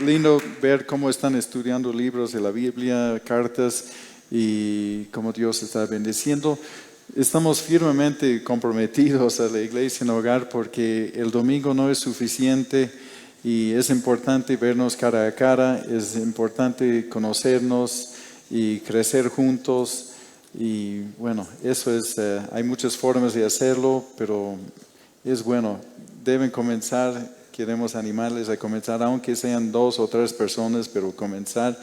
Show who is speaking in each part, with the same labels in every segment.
Speaker 1: lindo ver cómo están estudiando libros de la Biblia, cartas y cómo Dios está bendiciendo. Estamos firmemente comprometidos a la iglesia en hogar porque el domingo no es suficiente y es importante vernos cara a cara, es importante conocernos y crecer juntos. Y bueno, eso es, hay muchas formas de hacerlo, pero es bueno. Deben comenzar, queremos animarles a comenzar, aunque sean 2 o 3 personas, pero comenzar.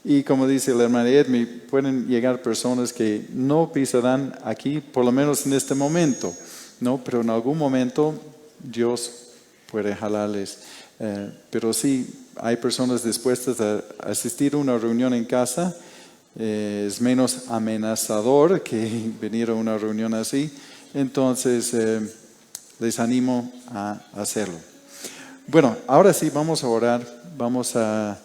Speaker 1: Y como dice la hermana Edmi, pueden llegar personas que no pisarán aquí, por lo menos en este momento, ¿no? Pero en algún momento Dios puede jalarles. Pero sí, hay personas dispuestas a asistir a una reunión en casa. Es menos amenazador que venir a una reunión así. Entonces, les animo a hacerlo. Bueno, ahora sí vamos a orar. Vamos a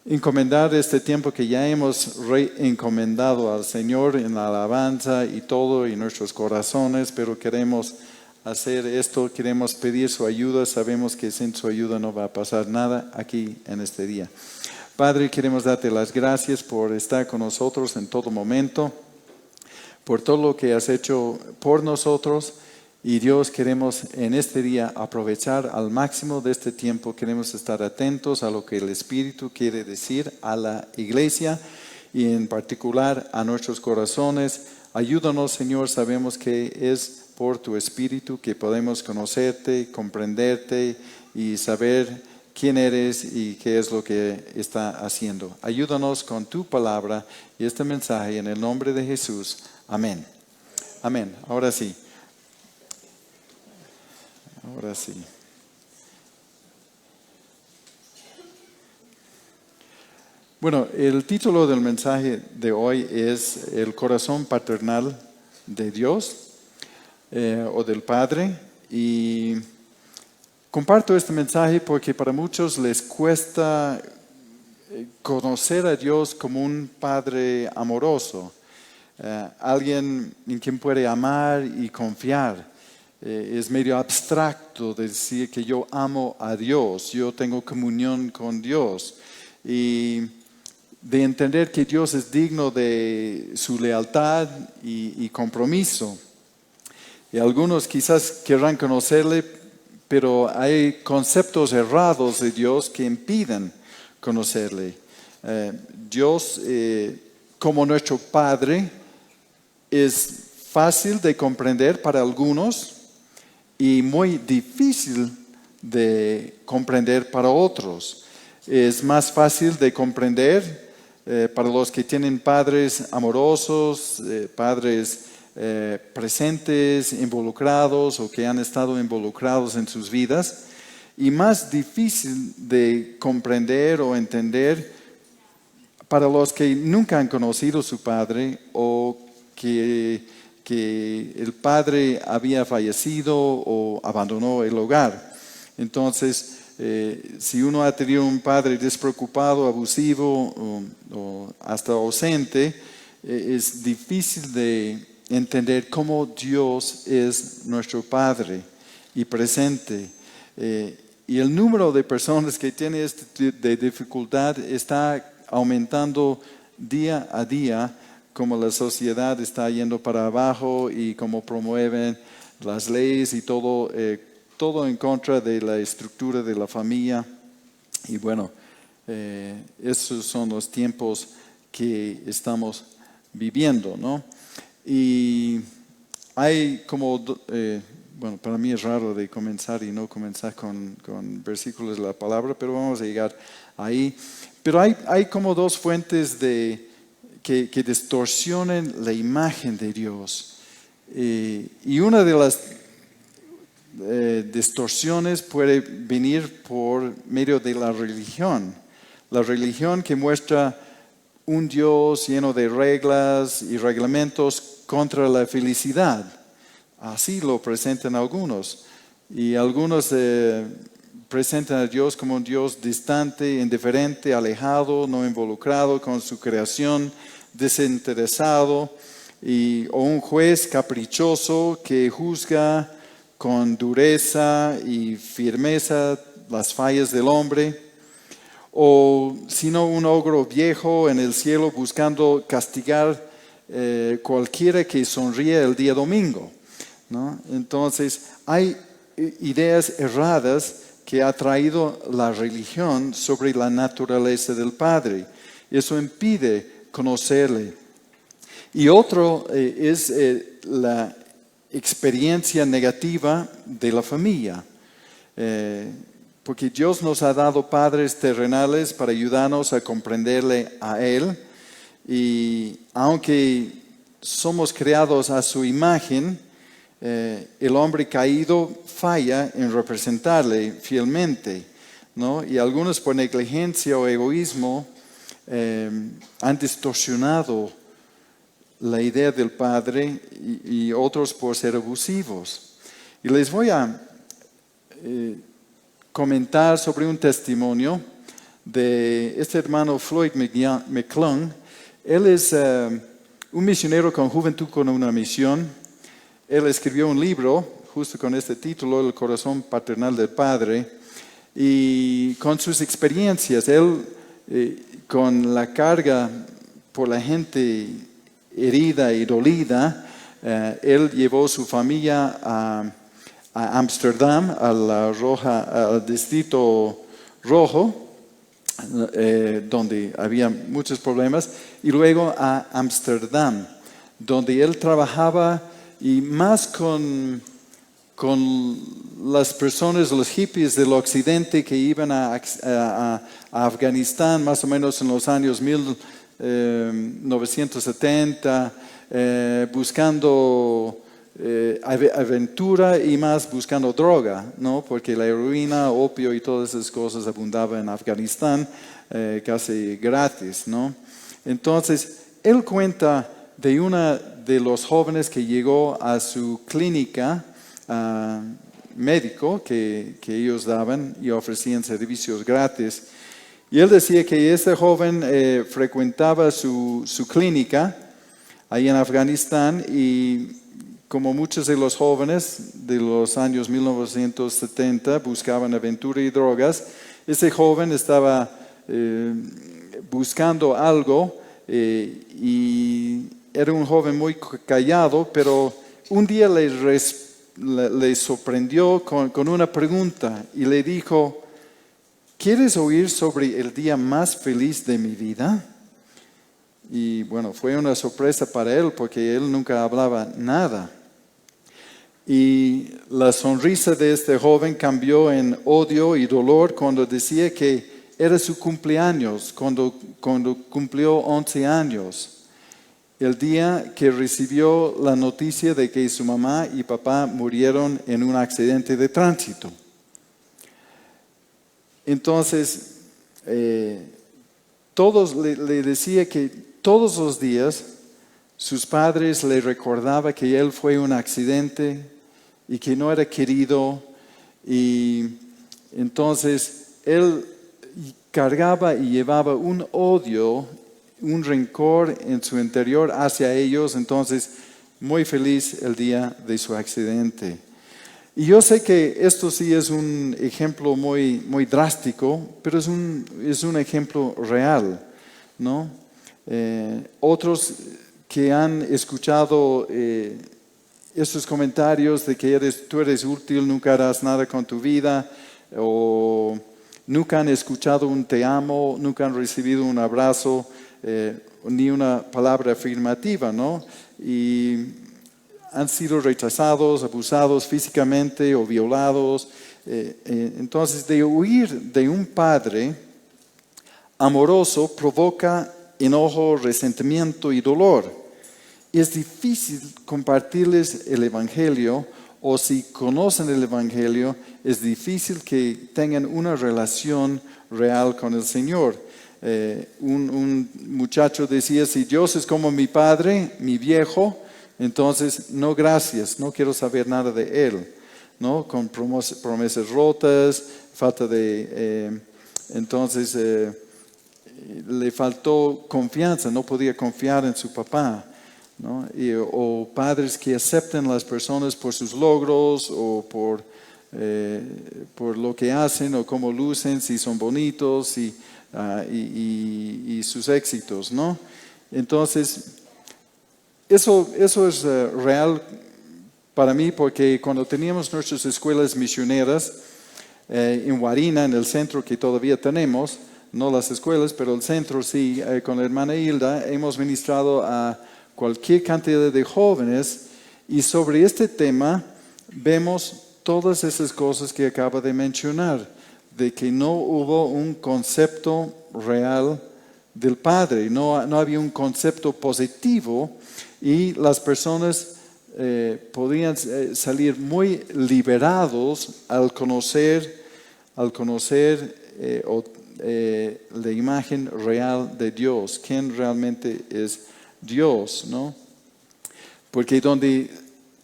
Speaker 1: encomendar este tiempo que ya hemos reencomendado al Señor en la alabanza y todo en nuestros corazones, pero queremos hacer esto, queremos pedir su ayuda. Sabemos que sin su ayuda no va a pasar nada aquí en este día. Padre, queremos darte las gracias por estar con nosotros en todo momento, por todo lo que has hecho por nosotros. Y Dios, queremos en este día aprovechar al máximo de este tiempo. Queremos estar atentos a lo que el Espíritu quiere decir a la iglesia y en particular a nuestros corazones. Ayúdanos, Señor, sabemos que es por tu Espíritu que podemos conocerte, comprenderte y saber quién eres y qué es lo que está haciendo. Ayúdanos con tu palabra y este mensaje en el nombre de Jesús. Amén. Amén. Ahora sí. Ahora sí. Bueno, el título del mensaje de hoy es El corazón paternal de Dios o del Padre. Y comparto este mensaje porque para muchos les cuesta conocer a Dios como un Padre amoroso, alguien en quien puede amar y confiar. Es medio abstracto decir que yo amo a Dios, yo tengo comunión con Dios y de entender que Dios es digno de su lealtad y compromiso. Y algunos quizás querrán conocerle, pero hay conceptos errados de Dios que impiden conocerle. Dios, como nuestro Padre, es fácil de comprender para algunos y muy difícil de comprender para otros. Es más fácil de comprender para los que tienen padres amorosos, padres presentes, involucrados o que han estado involucrados en sus vidas, y más difícil de comprender o entender para los que nunca han conocido a su padre o que el padre había fallecido o abandonó el hogar. Entonces, si uno ha tenido un padre despreocupado, abusivo o hasta ausente, es difícil de entender cómo Dios es nuestro Padre y presente. Y el número de personas que tienen de dificultad está aumentando día a día, como la sociedad está yendo para abajo y como promueven las leyes y todo en contra de la estructura de la familia. Y bueno, esos son los tiempos que estamos viviendo, ¿no? Y hay como, bueno, para mí es raro de comenzar y no comenzar con versículos de la palabra, pero vamos a llegar ahí. Pero hay como 2 fuentes que distorsionan la imagen de Dios. Y una de las distorsiones puede venir por medio de la religión. La religión que muestra un Dios lleno de reglas y reglamentos contra la felicidad. Así lo presentan algunos. Y algunos presentan a Dios como un Dios distante, indiferente, alejado, no involucrado con su creación, desinteresado, o un juez caprichoso que juzga con dureza y firmeza las fallas del hombre. o sino un ogro viejo en el cielo buscando castigar cualquiera que sonríe el día domingo, ¿no? Entonces, hay ideas erradas que ha traído la religión sobre la naturaleza del Padre. Eso impide conocerle. Y otro es la experiencia negativa de la familia. Porque Dios nos ha dado padres terrenales para ayudarnos a comprenderle a Él. Y aunque somos creados a su imagen, el hombre caído falla en representarle fielmente, ¿no? Y algunos por negligencia o egoísmo han distorsionado la idea del Padre y otros por ser abusivos. Y les voy a comentar sobre un testimonio de este hermano Floyd McClung. Él es un misionero con Juventud con una Misión. Él escribió un libro justo con este título, El corazón paternal del Padre, y con sus experiencias, él con la carga por la gente herida y dolida, él llevó su familia a Ámsterdam, al distrito rojo, donde había muchos problemas, y luego a Ámsterdam, donde él trabajaba y más con las personas, los hippies del occidente que iban a Afganistán más o menos en los años 1970, buscando aventura y más buscando droga, ¿no? Porque la heroína, opio y todas esas cosas abundaban en Afganistán casi gratis, ¿no? Entonces, él cuenta de una de los jóvenes que llegó a su clínica médico que ellos daban y ofrecían servicios gratis. Y él decía que este joven frecuentaba su clínica ahí en Afganistán y como muchos de los jóvenes de los años 1970 buscaban aventura y drogas, ese joven estaba buscando algo y era un joven muy callado, pero un día le sorprendió con una pregunta y le dijo: ¿quieres oír sobre el día más feliz de mi vida? Y bueno, fue una sorpresa para él porque él nunca hablaba nada. Y la sonrisa de este joven cambió en odio y dolor cuando decía que era su cumpleaños, cuando cumplió 11 años. El día que recibió la noticia de que su mamá y papá murieron en un accidente de tránsito. Entonces, le decía que todos los días sus padres le recordaban que él fue un accidente y que no era querido. Y entonces él cargaba y llevaba un odio, un rencor en su interior hacia ellos. Entonces, muy feliz el día de su accidente. Y yo sé que esto sí es un ejemplo muy, muy drástico, pero es un ejemplo real, ¿no? Otros que han escuchado estos comentarios de que tú eres útil, nunca harás nada con tu vida, o nunca han escuchado un te amo, nunca han recibido un abrazo, ni una palabra afirmativa, ¿no? Y han sido rechazados, abusados físicamente o violados. Entonces, de huir de un padre amoroso provoca enojo, resentimiento y dolor. Es difícil compartirles el Evangelio, o si conocen el Evangelio, es difícil que tengan una relación real con el Señor. Un muchacho decía: si Dios es como mi padre, mi viejo, entonces no, gracias, no quiero saber nada de Él, ¿no? Con promesas rotas, falta de... entonces le faltó confianza, no podía confiar en su papá, ¿no? O padres que aceptan a las personas por sus logros o por por lo que hacen o cómo lucen, si son bonitos y sus éxitos, ¿no? Entonces, eso es real para mí, porque cuando teníamos nuestras escuelas misioneras en Guarina, en el centro que todavía tenemos, no las escuelas, pero el centro sí, con la hermana Hilda, hemos ministrado a cualquier cantidad de jóvenes, y sobre este tema vemos todas esas cosas que acaba de mencionar, de que no hubo un concepto real del Padre, no había un concepto positivo, y las personas podían salir muy liberados al conocer la imagen real de Dios, quién realmente es Dios, ¿no? Porque donde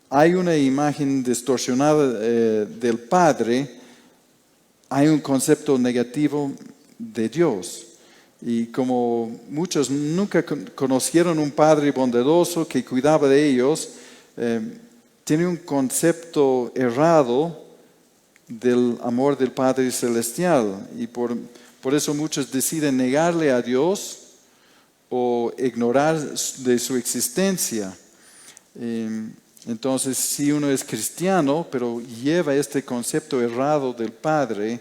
Speaker 1: hay una imagen distorsionada del Padre, hay un concepto negativo de Dios. Y como muchos nunca conocieron un Padre bondadoso que cuidaba de ellos, tiene un concepto errado del amor del Padre Celestial. Y por eso muchos deciden negarle a Dios o ignorar de su existencia. Entonces, si uno es cristiano, pero lleva este concepto errado del Padre,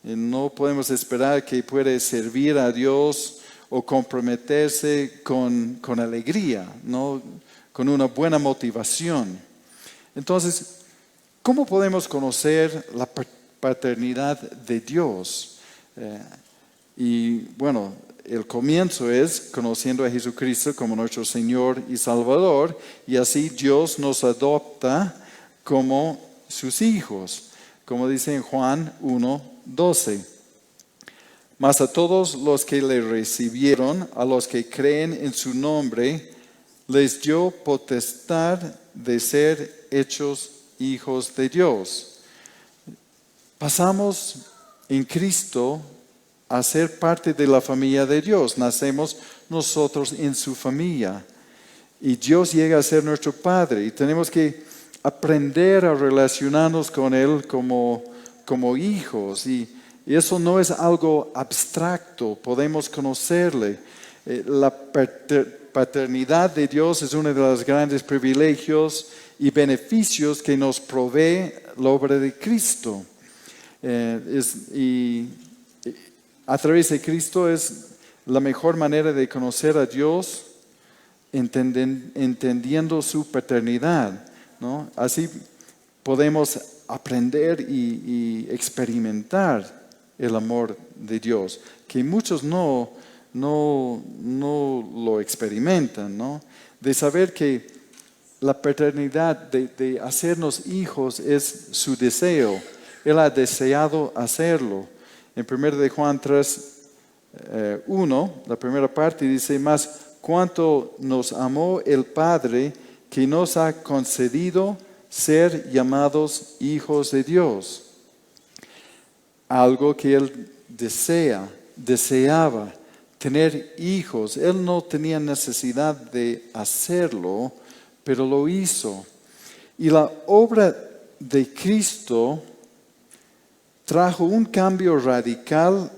Speaker 1: no podemos esperar que pueda servir a Dios o comprometerse con alegría, ¿no? Con una buena motivación. Entonces, ¿cómo podemos conocer la paternidad de Dios? Y bueno, el comienzo es conociendo a Jesucristo como nuestro Señor y Salvador, y así Dios nos adopta como sus hijos, como dice en Juan 1:12. Mas a todos los que le recibieron, a los que creen en su nombre, les dio potestad de ser hechos hijos de Dios. Pasamos en Cristo a ser parte de la familia de Dios. Nacemos nosotros en su familia. Y Dios llega a ser nuestro Padre. Y tenemos que aprender a relacionarnos con Él como hijos. Y eso no es algo abstracto. Podemos conocerle. La paternidad de Dios es uno de los grandes privilegios y beneficios que nos provee la obra de Cristo. A través de Cristo es la mejor manera de conocer a Dios, entendiendo su paternidad, ¿no? Así podemos aprender y experimentar el amor de Dios, que muchos no lo experimentan, ¿no? De saber que la paternidad de hacernos hijos es su deseo. Él ha deseado hacerlo. En 1 de Juan 3:1, la primera parte dice: mas cuánto nos amó el Padre, que nos ha concedido ser llamados hijos de Dios. Algo que Él deseaba, tener hijos. Él no tenía necesidad de hacerlo, pero lo hizo. Y la obra de Cristo trajo un cambio radical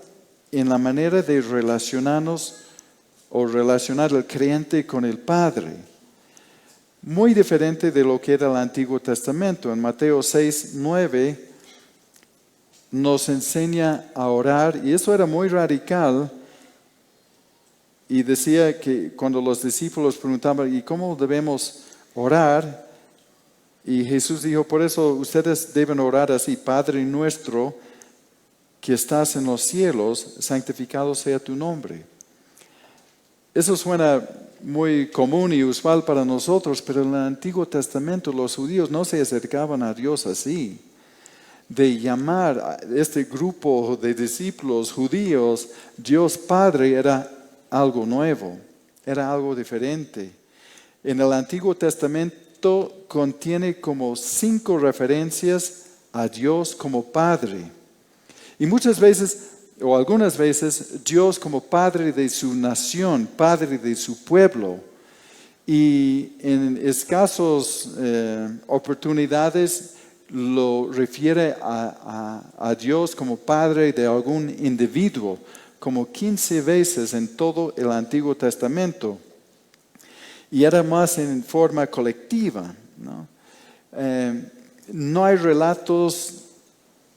Speaker 1: en la manera de relacionarnos o relacionar al creyente con el Padre. Muy diferente de lo que era el Antiguo Testamento. En Mateo 6:9 nos enseña a orar, y eso era muy radical. Y decía que cuando los discípulos preguntaban: ¿y cómo debemos orar? Y Jesús dijo: por eso ustedes deben orar así: Padre nuestro que estás en los cielos, santificado sea tu nombre. Eso suena muy común y usual para nosotros, pero en el Antiguo Testamento los judíos no se acercaban a Dios así. De llamar a este grupo de discípulos judíos Dios Padre era algo nuevo, era algo diferente. En el Antiguo Testamento contiene como 5 referencias a Dios como Padre. Y muchas veces, o algunas veces, Dios como Padre de su nación, Padre de su pueblo. Y en escasos oportunidades, lo refiere a Dios como padre de algún individuo, como 15 veces en todo el Antiguo Testamento. Y era más en forma colectiva, ¿no? No hay relatos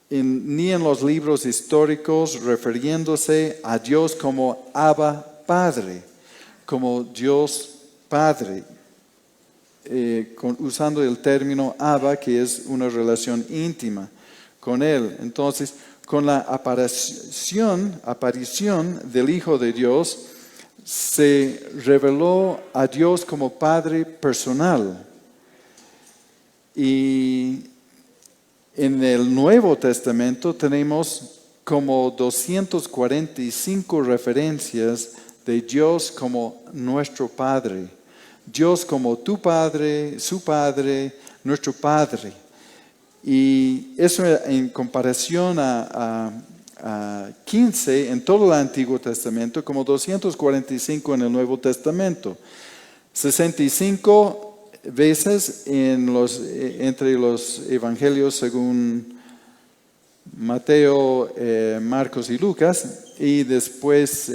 Speaker 1: ni en los libros históricos refiriéndose a Dios como Abba Padre, como Dios Padre, usando el término Abba, que es una relación íntima con Él. Entonces, con la aparición del Hijo de Dios, se reveló a Dios como Padre personal. Y en el Nuevo Testamento tenemos como 245 referencias de Dios como nuestro Padre. Dios como tu Padre, su Padre, nuestro Padre. Y eso en comparación a 15 en todo el Antiguo Testamento, como 245 en el Nuevo Testamento. 65 veces entre los evangelios según Mateo, Marcos y Lucas, y después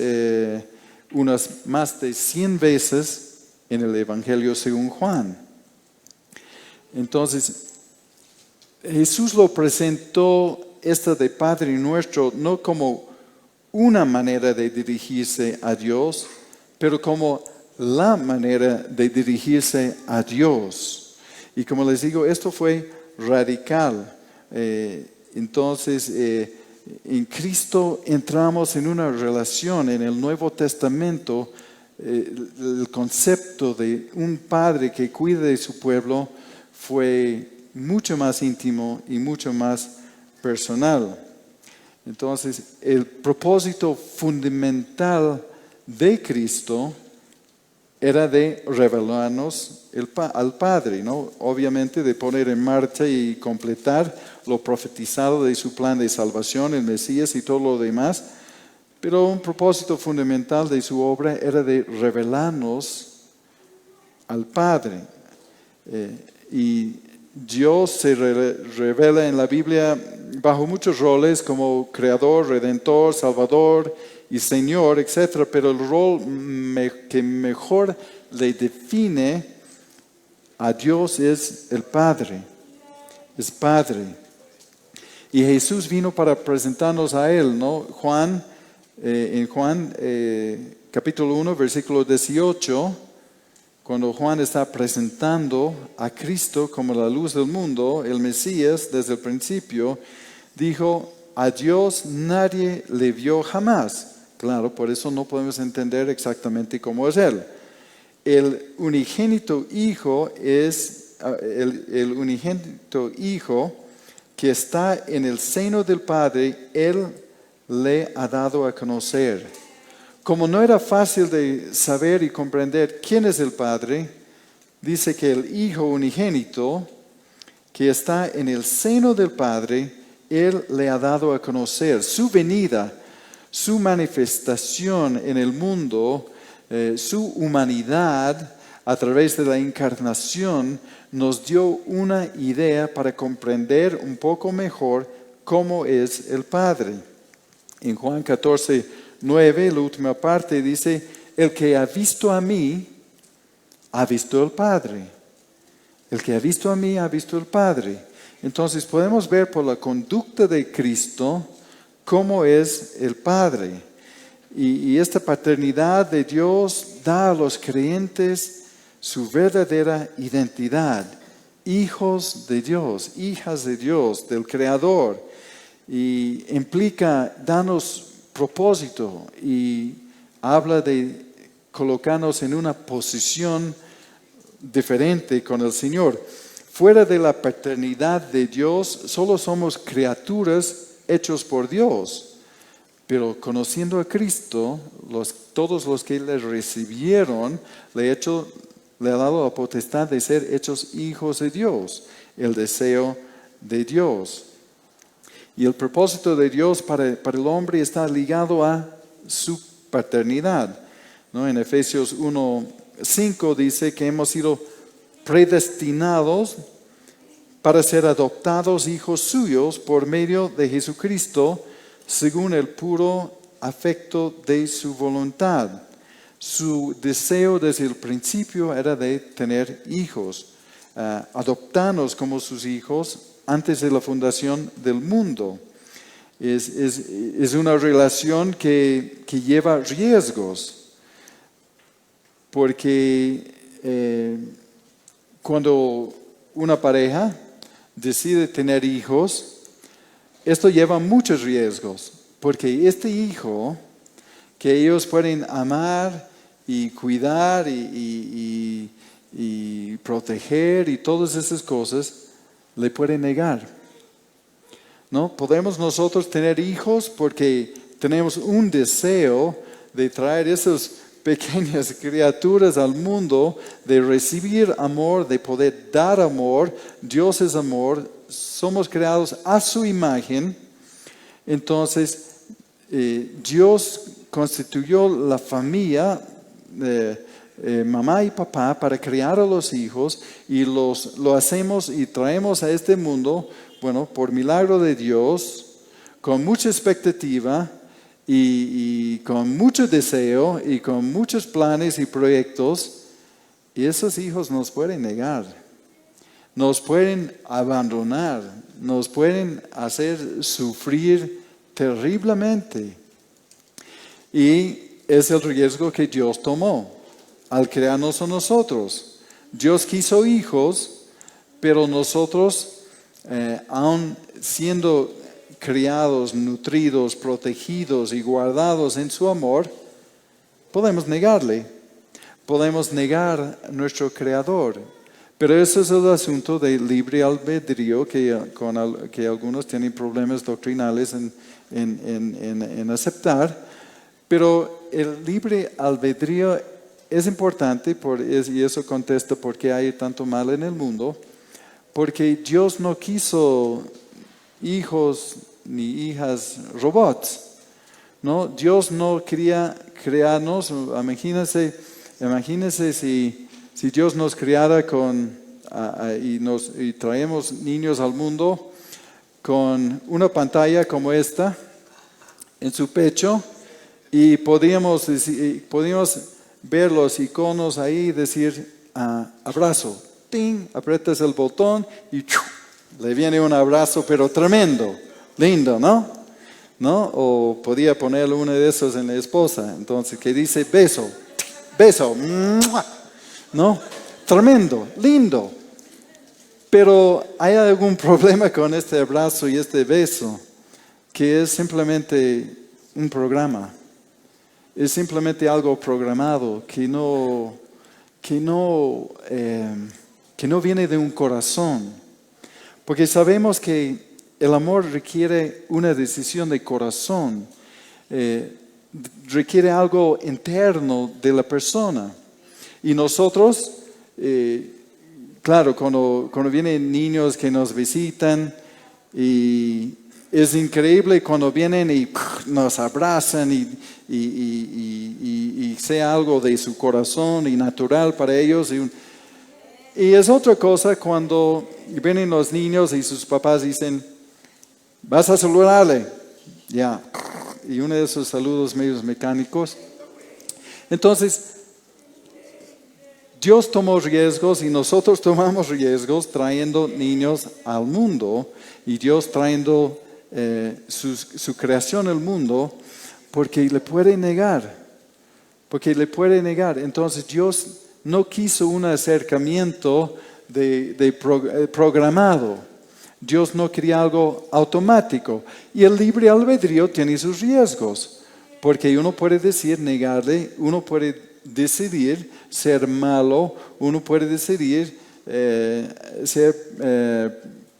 Speaker 1: unas más de 100 veces en el evangelio según Juan. Entonces, Jesús lo presentó de Padre Nuestro no como una manera de dirigirse a Dios, pero como la manera de dirigirse a Dios. Y como les digo, esto fue radical. Entonces, en Cristo entramos en una relación. En el Nuevo Testamento, el concepto de un padre que cuida de su pueblo fue mucho más íntimo y mucho más personal. Entonces, el propósito fundamental de Cristo era de revelarnos al Padre, ¿no? Obviamente de poner en marcha y completar lo profetizado de su plan de salvación, el Mesías y todo lo demás. Pero un propósito fundamental de su obra era de revelarnos al Padre. Y Dios se revela en la Biblia bajo muchos roles como Creador, Redentor, Salvador y Señor, etc. Pero el rol que mejor le define a Dios es el Padre. Es Padre. Y Jesús vino para presentarnos a Él, ¿no? En Juan capítulo 1, versículo 18, cuando Juan está presentando a Cristo como la luz del mundo, el Mesías, desde el principio, dijo, a Dios nadie le vio jamás. Claro, por eso no podemos entender exactamente cómo es Él. El unigénito Hijo es el unigénito Hijo que está en el seno del Padre, Él le ha dado a conocer. Como no era fácil de saber y comprender quién es el Padre, dice que el Hijo unigénito que está en el seno del Padre, Él le ha dado a conocer su venida, su manifestación en el mundo, su humanidad a través de la encarnación, nos dio una idea para comprender un poco mejor cómo es el Padre. En Juan 14:9, la última parte dice, el que ha visto a mí, ha visto al Padre. El que ha visto a mí, ha visto al Padre. Entonces podemos ver por la conducta de Cristo cómo es el Padre. Y esta paternidad de Dios da a los creyentes su verdadera identidad. Hijos de Dios, hijas de Dios, del Creador. Y implica darnos propósito y habla de colocarnos en una posición diferente con el Señor. Fuera de la paternidad de Dios, solo somos criaturas hechos por Dios. Pero conociendo a Cristo, todos los que le recibieron, le ha dado la potestad de ser hechos hijos de Dios, el deseo de Dios. Y el propósito de Dios para el hombre está ligado a su paternidad, ¿no? En Efesios 1:5 dice que hemos sido predestinados para ser adoptados hijos suyos por medio de Jesucristo, según el puro afecto de su voluntad. Su deseo desde el principio era de tener hijos, adoptarnos como sus hijos antes de la fundación del mundo. Es una relación que lleva riesgos, porque cuando una pareja decide tener hijos, esto lleva muchos riesgos, porque este hijo que ellos pueden amar y cuidar y proteger y todas esas cosas, le pueden negar. ¿No? Podemos nosotros tener hijos porque tenemos un deseo de traer esas pequeñas criaturas al mundo, de recibir amor, de poder dar amor. Dios es amor, somos creados a su imagen. Entonces, Dios constituyó la familia, mamá y papá, para criar a los hijos, y lo hacemos y traemos a este mundo, bueno, por milagro de Dios, con mucha expectativa y con mucho deseo y con muchos planes y proyectos, y esos hijos nos pueden negar, nos pueden abandonar, nos pueden hacer sufrir terriblemente. Y es el riesgo que Dios tomó al crearnos a nosotros. Dios quiso hijos, pero nosotros, aun siendo criados, nutridos, protegidos y guardados en su amor, podemos negarle, podemos negar a nuestro Creador. Pero ese es el asunto del libre albedrío que algunos tienen problemas doctrinales en aceptar. Pero el libre albedrío es importante y eso contesta por qué hay tanto mal en el mundo. Porque Dios no quiso hijos ni hijas robots, ¿no? Dios no quería crearnos. Imagínense si Dios nos criara y traemos niños al mundo con una pantalla como esta en su pecho, y podíamos ver los iconos ahí y decir abrazo. ¡Ting! Aprietas el botón y le viene un abrazo, pero tremendo, lindo, ¿no? O podía ponerle uno de esos en la esposa, entonces que dice beso, beso, ¿no? Tremendo, lindo. Pero hay algún problema con este abrazo y este beso, que es simplemente un programa, es simplemente algo programado que no viene de un corazón, porque sabemos que el amor requiere una decisión de corazón, requiere algo interno de la persona. Y nosotros, claro, cuando vienen niños que nos visitan, y es increíble cuando vienen y nos abrazan y sea algo de su corazón y natural para ellos. Y es otra cosa cuando vienen los niños y sus papás dicen, vas a saludarle, ya, y uno de esos saludos medios mecánicos. Entonces, Dios tomó riesgos y nosotros tomamos riesgos trayendo niños al mundo, y Dios trayendo su creación al mundo, porque le puede negar. Entonces Dios no quiso un acercamiento programado. Dios no quería algo automático. Y el libre albedrío tiene sus riesgos, porque uno puede negarle, uno puede decidir ser malo, uno puede decidir ser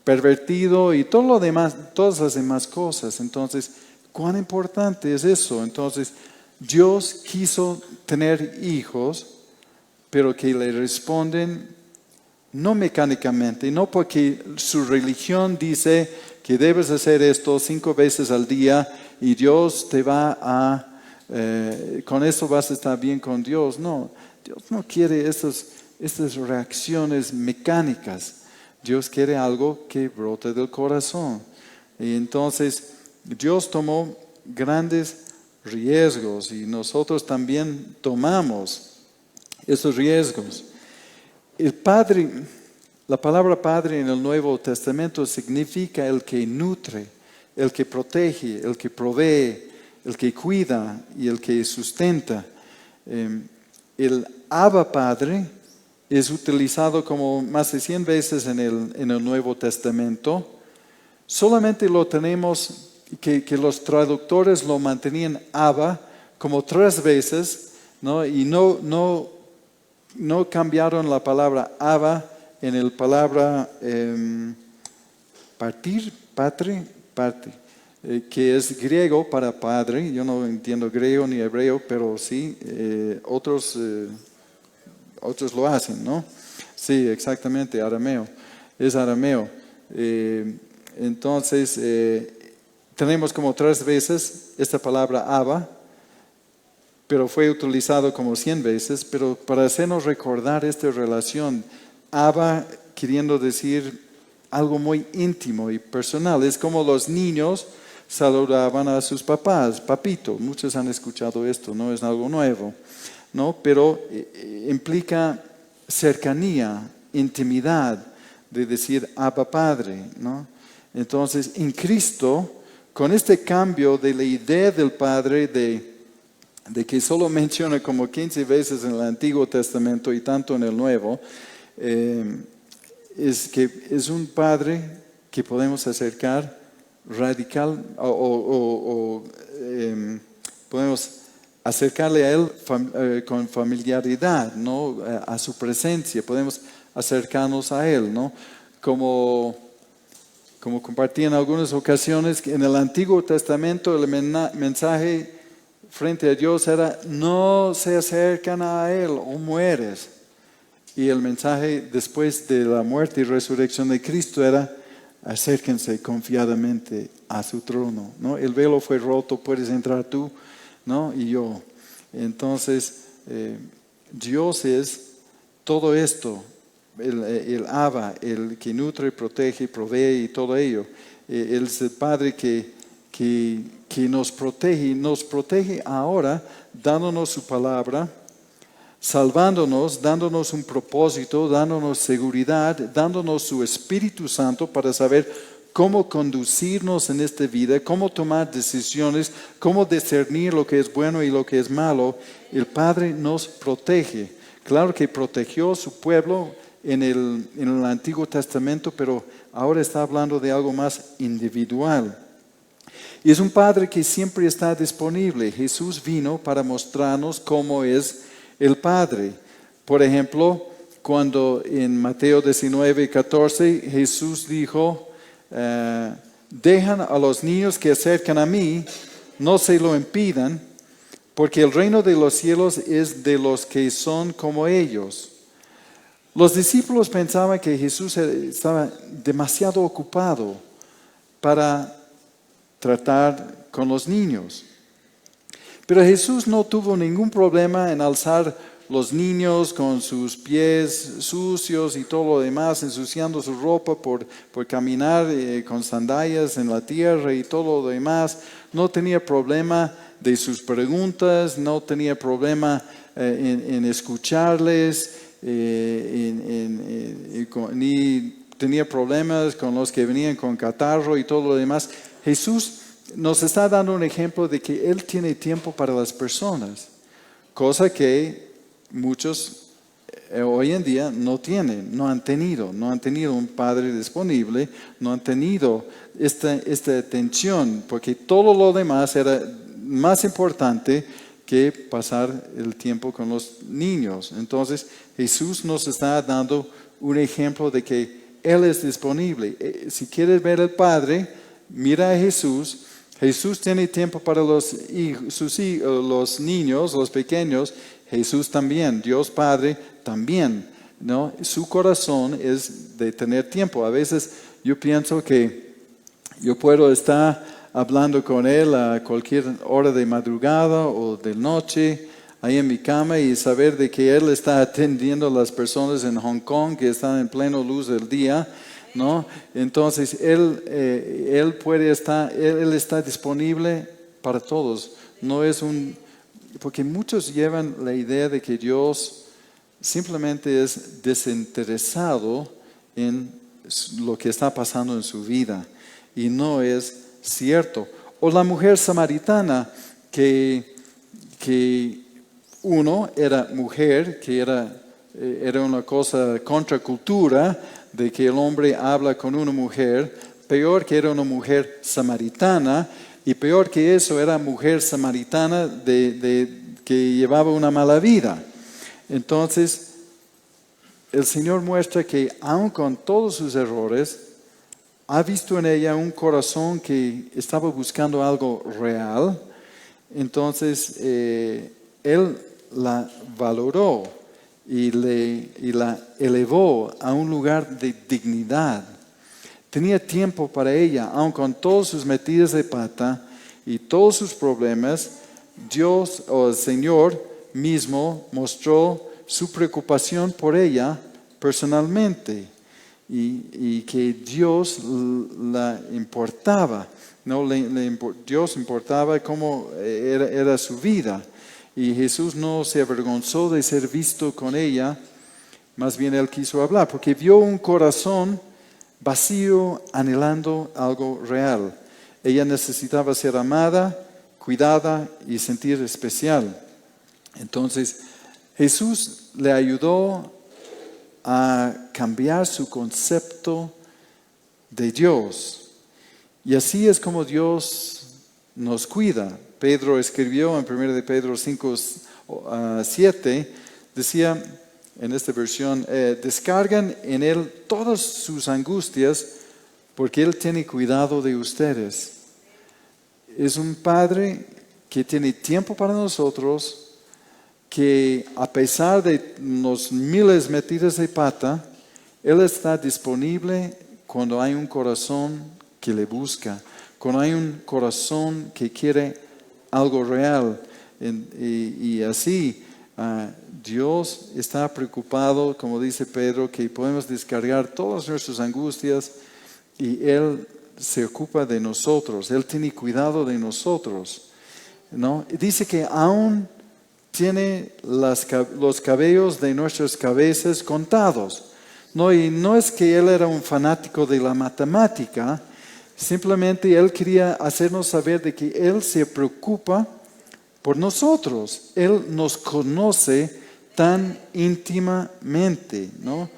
Speaker 1: pervertido y todo lo demás, todas las demás cosas. Entonces, ¿cuán importante es eso? Entonces, Dios quiso tener hijos, pero que le responden no mecánicamente, no porque su religión dice que debes hacer esto 5 veces al día y Dios te va con eso vas a estar bien con Dios. No, Dios no quiere estas reacciones mecánicas. Dios quiere algo que brote del corazón. Y entonces Dios tomó grandes riesgos y nosotros también tomamos esos riesgos. El Padre, la palabra Padre en el Nuevo Testamento significa el que nutre, el que protege, el que provee, el que cuida y el que sustenta. El Abba Padre es utilizado como más de 100 veces en el Nuevo Testamento. Solamente lo tenemos, que los traductores lo mantenían Abba como 3 veces, ¿no? Y no cambiaron la palabra Abba en el palabra parte, que es griego para padre. Yo no entiendo griego ni hebreo, pero sí, otros lo hacen, ¿no? Sí, exactamente, arameo. Es arameo. Entonces, tenemos como 3 veces esta palabra Abba, pero fue utilizado como 100 veces, pero para hacernos recordar esta relación, Abba queriendo decir algo muy íntimo y personal. Es como los niños saludaban a sus papás, papito. Muchos han escuchado esto, no es algo nuevo, ¿no? Pero implica cercanía, intimidad, de decir Abba Padre, ¿no? Entonces, en Cristo, con este cambio de la idea del Padre, de que solo menciona como 15 veces en el Antiguo Testamento y tanto en el Nuevo, es que es un Padre que podemos acercar radical podemos acercarle a Él con familiaridad, ¿no? A su presencia, podemos acercarnos a Él, ¿no? Como compartí en algunas ocasiones, en el Antiguo Testamento el mensaje frente a Dios era: no se acercan a Él o mueres. Y el mensaje después de la muerte y resurrección de Cristo era: acérquense confiadamente a su trono, ¿no? El velo fue roto, puedes entrar tú, ¿no? Y yo. Entonces, Dios es todo esto, el Abba, el que nutre, protege, provee y todo ello. Él es el Padre que nos protege ahora, dándonos su palabra, salvándonos, dándonos un propósito, dándonos seguridad, dándonos su Espíritu Santo para saber cómo conducirnos en esta vida, cómo tomar decisiones, cómo discernir lo que es bueno y lo que es malo. El Padre nos protege. Claro que protegió a su pueblo en el Antiguo Testamento, pero ahora está hablando de algo más individual. Y es un Padre que siempre está disponible. Jesús vino para mostrarnos cómo es el Padre. Por ejemplo, cuando en Mateo 19:14 Jesús dijo: dejan a los niños que acercan a mí, no se lo impidan, porque el reino de los cielos es de los que son como ellos. Los discípulos pensaban que Jesús estaba demasiado ocupado para tratar con los niños. Pero Jesús no tuvo ningún problema en alzar los niños con sus pies sucios y todo lo demás, ensuciando su ropa por caminar con sandalias en la tierra y todo lo demás. No tenía problema de sus preguntas, no tenía problema en escucharles, ni tenía problemas con los que venían con catarro y todo lo demás. Jesús nos está dando un ejemplo de que Él tiene tiempo para las personas, cosa que muchos hoy en día no tienen, no han tenido un padre disponible, no han tenido esta atención, porque todo lo demás era más importante que pasar el tiempo con los niños. Entonces Jesús nos está dando un ejemplo de que Él es disponible. Si quieres ver al Padre, mira a Jesús. Jesús tiene tiempo para los niños, los pequeños. Jesús también, Dios Padre también, ¿no? Su corazón es de tener tiempo. A veces yo pienso que yo puedo estar hablando con Él a cualquier hora de madrugada o de noche, ahí en mi cama, y saber de que Él está atendiendo a las personas en Hong Kong que están en pleno luz del día, ¿no? Entonces, él puede estar, él está disponible para todos. No es porque muchos llevan la idea de que Dios simplemente es desinteresado en lo que está pasando en su vida. Y no es cierto. O la mujer samaritana que uno era mujer, que era una cosa contracultura de que el hombre habla con una mujer, peor que era una mujer samaritana, y peor que eso era mujer samaritana que llevaba una mala vida. Entonces, el Señor muestra que aun con todos sus errores, ha visto en ella un corazón que estaba buscando algo real. Entonces, Él la valoró y la elevó a un lugar de dignidad. Tenía tiempo para ella, aun con todas sus metidas de pata y todos sus problemas. Dios o el Señor mismo mostró su preocupación por ella personalmente y que Dios la importaba, ¿no? Dios importaba cómo era su vida. Y Jesús no se avergonzó de ser visto con ella, más bien Él quiso hablar, porque vio un corazón vacío anhelando algo real. Ella necesitaba ser amada, cuidada y sentir especial. Entonces, Jesús le ayudó a cambiar su concepto de Dios. Y así es como Dios nos cuida. Pedro escribió en 1 de Pedro 5:7, decía en esta versión, descargan en Él todas sus angustias porque Él tiene cuidado de ustedes. Es un Padre que tiene tiempo para nosotros, que a pesar de los miles metidas de pata, Él está disponible cuando hay un corazón que le busca, cuando hay un corazón que quiere algo real. Y así Dios está preocupado, como dice Pedro, que podemos descargar todas nuestras angustias y Él se ocupa de nosotros. Él tiene cuidado de nosotros, ¿no? Dice que aún tiene los cabellos de nuestras cabezas contados, ¿no? Y no es que Él era un fanático de la matemática, simplemente Él quería hacernos saber de que Él se preocupa por nosotros. Él nos conoce tan íntimamente, ¿no?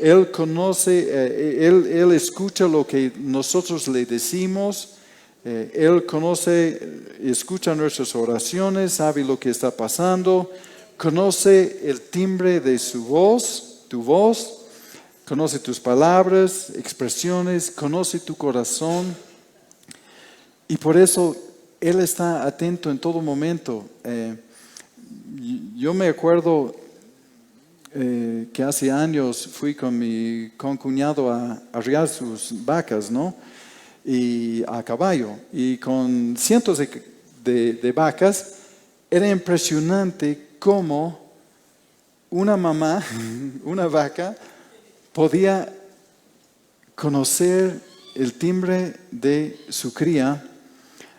Speaker 1: Él conoce, Él escucha lo que nosotros le decimos. Él conoce, escucha nuestras oraciones, sabe lo que está pasando, conoce el timbre de su voz, tu voz, conoce tus palabras, expresiones, conoce tu corazón. Y por eso Él está atento en todo momento. Yo me acuerdo que hace años fui con mi concuñado a arriar sus vacas, ¿no? Y a caballo, y con cientos de vacas. Era impresionante cómo una mamá, una vaca, podía conocer el timbre de su cría,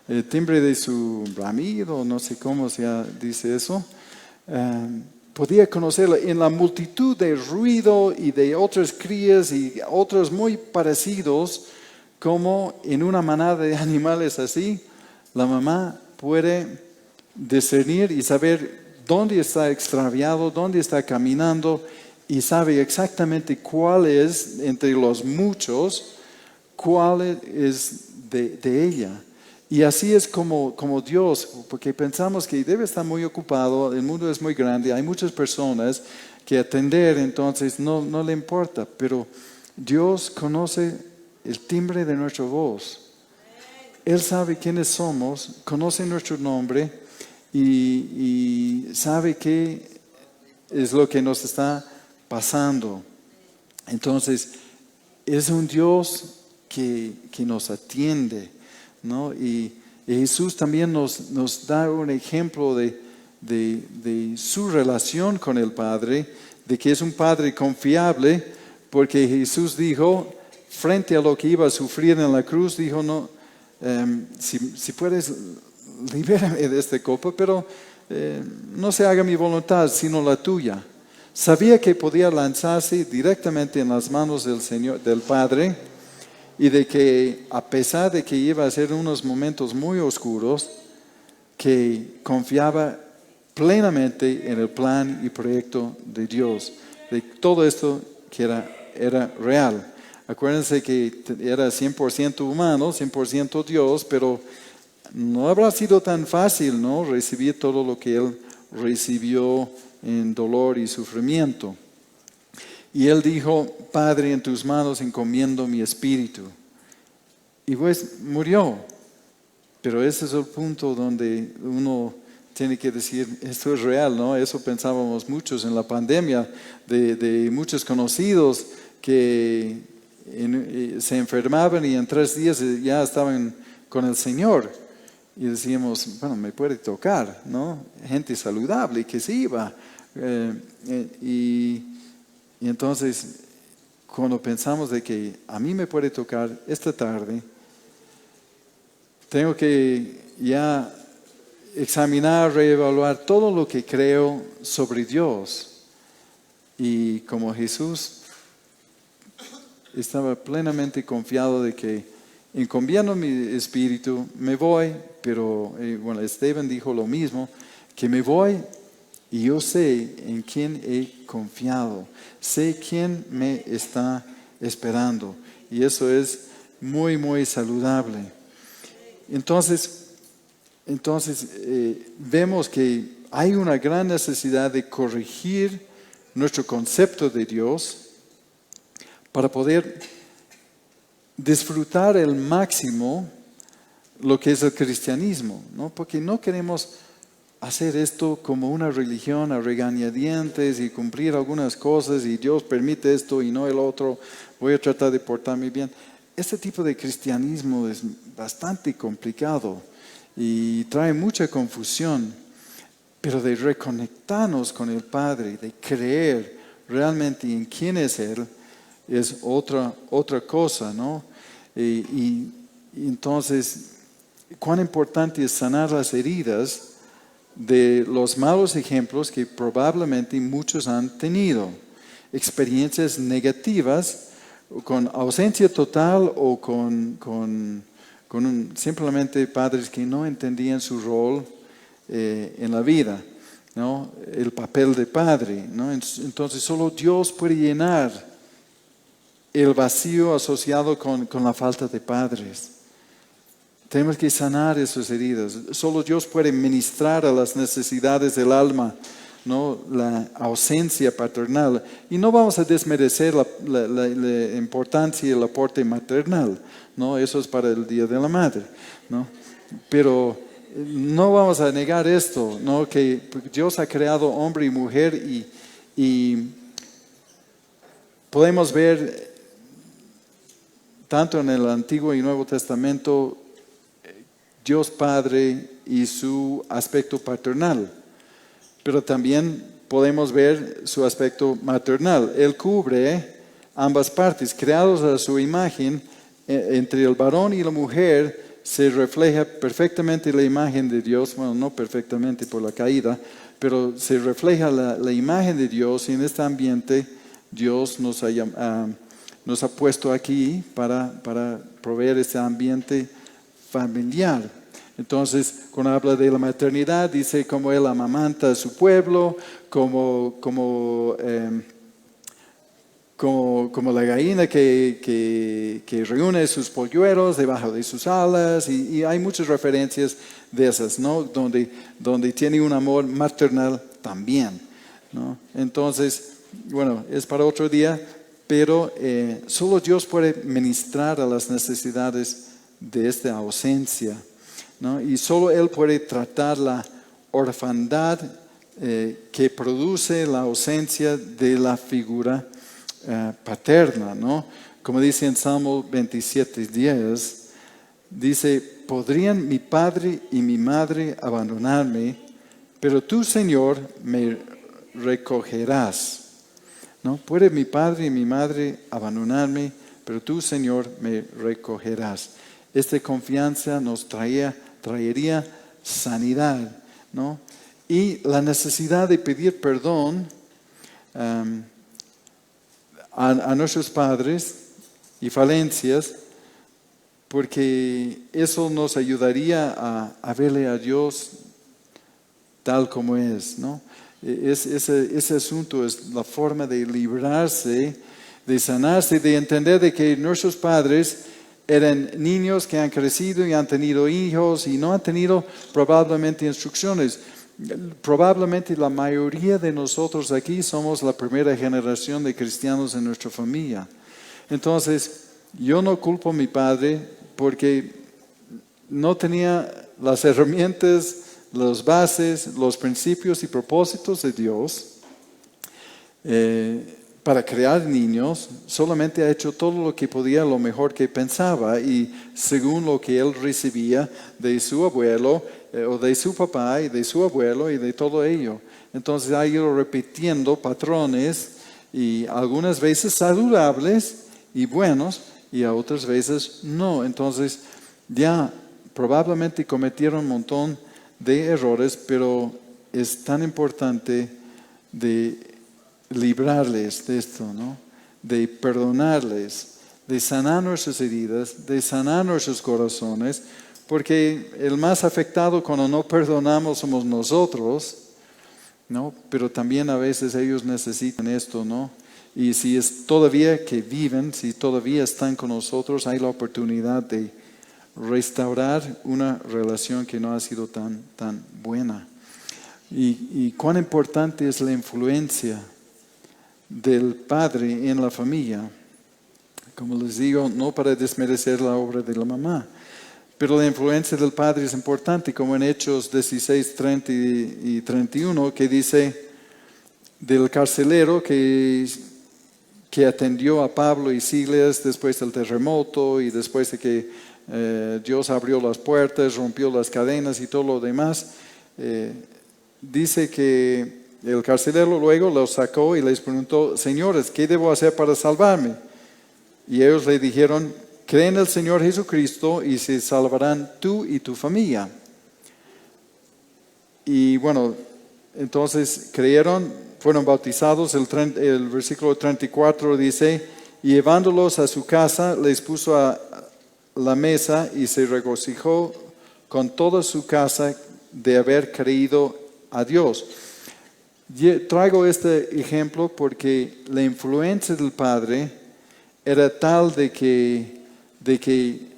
Speaker 1: el timbre de su bramido, no sé cómo se dice eso. Podía conocerlo en la multitud de ruido y de otras crías y otros muy parecidos. Como en una manada de animales así, la mamá puede discernir y saber dónde está extraviado, dónde está caminando, y sabe exactamente cuál es, entre los muchos, cuál es de ella. Y así es como Dios, porque pensamos que debe estar muy ocupado, el mundo es muy grande, hay muchas personas que atender, entonces no le importa, pero Dios conoce el timbre de nuestra voz. Él sabe quiénes somos, conoce nuestro nombre y sabe qué es lo que nos está pasando. Entonces, es un Dios que nos atiende, ¿no? Y Jesús también nos da un ejemplo de su relación con el Padre, de que es un Padre confiable, porque Jesús dijo, frente a lo que iba a sufrir en la cruz, dijo, no, si puedes, libérame de esta copa, pero no se haga mi voluntad, sino la tuya. Sabía que podía lanzarse directamente en las manos del Señor, del Padre, y de que a pesar de que iba a ser unos momentos muy oscuros, que confiaba plenamente en el plan y proyecto de Dios, de todo esto que era real. Acuérdense que era 100% humano, 100% Dios, pero no habrá sido tan fácil, ¿no?, recibir todo lo que Él recibió en dolor y sufrimiento. Y Él dijo, Padre, en tus manos encomiendo mi espíritu. Y pues murió. Pero ese es el punto donde uno tiene que decir, esto es real, ¿no? Eso pensábamos muchos en la pandemia, de muchos conocidos que se enfermaban y en 3 días ya estaban con el Señor. Y decíamos, bueno, me puede tocar, ¿no? Gente saludable que se iba. Y entonces, cuando pensamos de que a mí me puede tocar esta tarde, tengo que ya examinar, reevaluar todo lo que creo sobre Dios. Y como Jesús estaba plenamente confiado de que encomiendo mi espíritu, me voy, pero bueno, Esteban dijo lo mismo, que me voy y yo sé en quién he confiado, sé quién me está esperando. Y eso es muy, muy saludable. Entonces vemos que hay una gran necesidad de corregir nuestro concepto de Dios para poder disfrutar al máximo lo que es el cristianismo, ¿no? Porque no queremos hacer esto como una religión a regañadientes y cumplir algunas cosas y Dios permite esto y no el otro, voy a tratar de portarme bien. Este tipo de cristianismo es bastante complicado y trae mucha confusión, pero de reconectarnos con el Padre, de creer realmente en quién es Él, es otra cosa, ¿no? Y entonces, cuán importante es sanar las heridas de los malos ejemplos que probablemente muchos han tenido, experiencias negativas, con ausencia total o simplemente padres que no entendían su rol en la vida, ¿no? El papel de padre, ¿no? Entonces solo Dios puede llenar el vacío asociado con la falta de padres. Tenemos que sanar esas heridas. Solo Dios puede ministrar a las necesidades del alma, ¿no? La ausencia paternal. Y no vamos a desmerecer la importancia y el aporte maternal, ¿no? Eso es para el Día de la Madre, ¿no? Pero no vamos a negar esto, ¿no? Que Dios ha creado hombre y mujer y podemos ver tanto en el Antiguo y Nuevo Testamento Dios Padre y su aspecto paternal. Pero también podemos ver su aspecto maternal. Él cubre ambas partes. Creados a su imagen, entre el varón y la mujer se refleja perfectamente la imagen de Dios. Bueno, no perfectamente por la caída, pero se refleja la imagen de Dios. Y en este ambiente Dios nos ha puesto aquí para proveer este ambiente familiar. Entonces, cuando habla de la maternidad, dice cómo Él amamanta a su pueblo, como la gallina que reúne sus polluelos debajo de sus alas, y hay muchas referencias de esas, ¿no? Donde tiene un amor maternal también, ¿no? Entonces, bueno, es para otro día, pero solo Dios puede ministrar a las necesidades de esta ausencia, ¿no? Y solo Él puede tratar la orfandad que produce la ausencia de la figura paterna, ¿no? Como dice en Salmo 27:10, dice, podrían mi padre y mi madre abandonarme, pero tú, Señor, me recogerás, ¿no? Puede mi padre y mi madre abandonarme, pero tú, Señor, me recogerás. Esta confianza nos traería sanidad, ¿no? Y la necesidad de pedir perdón a nuestros padres y falencias, porque eso nos ayudaría a verle a Dios tal como es, ¿no? Ese asunto es la forma de librarse, de sanarse, de entender de que nuestros padres eran niños que han crecido y han tenido hijos y no han tenido probablemente instrucciones. Probablemente la mayoría de nosotros aquí somos la primera generación de cristianos en nuestra familia. Entonces, yo no culpo a mi padre porque no tenía las herramientas, las bases, los principios y propósitos de Dios para crear niños. Solamente ha hecho todo lo que podía, lo mejor que pensaba y según lo que él recibía de su abuelo o de su papá y de su abuelo y de todo ello. Entonces ha ido repitiendo patrones y algunas veces saludables y buenos y a otras veces no. Entonces ya probablemente cometieron un montón de errores, pero es tan importante de librarles de esto, ¿no? De perdonarles, de sanar nuestras heridas, de sanar nuestros corazones, porque el más afectado cuando no perdonamos somos nosotros, ¿no? Pero también a veces ellos necesitan esto, ¿no? Y si es todavía que viven, si todavía están con nosotros, hay la oportunidad de restaurar una relación que no ha sido tan buena. Y cuán importante es la influencia del padre en la familia. Como les digo, no para desmerecer la obra de la mamá, pero la influencia del padre es importante, como en Hechos 16, 30 y 31, que dice del carcelero que atendió a Pablo y Silas después del terremoto y después de que Dios abrió las puertas, rompió las cadenas y todo lo demás. Dice que el carcelero luego los sacó y les preguntó: señores, ¿qué debo hacer para salvarme? Y ellos le dijeron: cree en el Señor Jesucristo y se salvarán tú y tu familia. Y bueno, entonces creyeron, fueron bautizados. El versículo 34 dice: y llevándolos a su casa, les puso a la mesa y se regocijó con toda su casa de haber creído a Dios. Traigo este ejemplo porque la influencia del padre era tal de que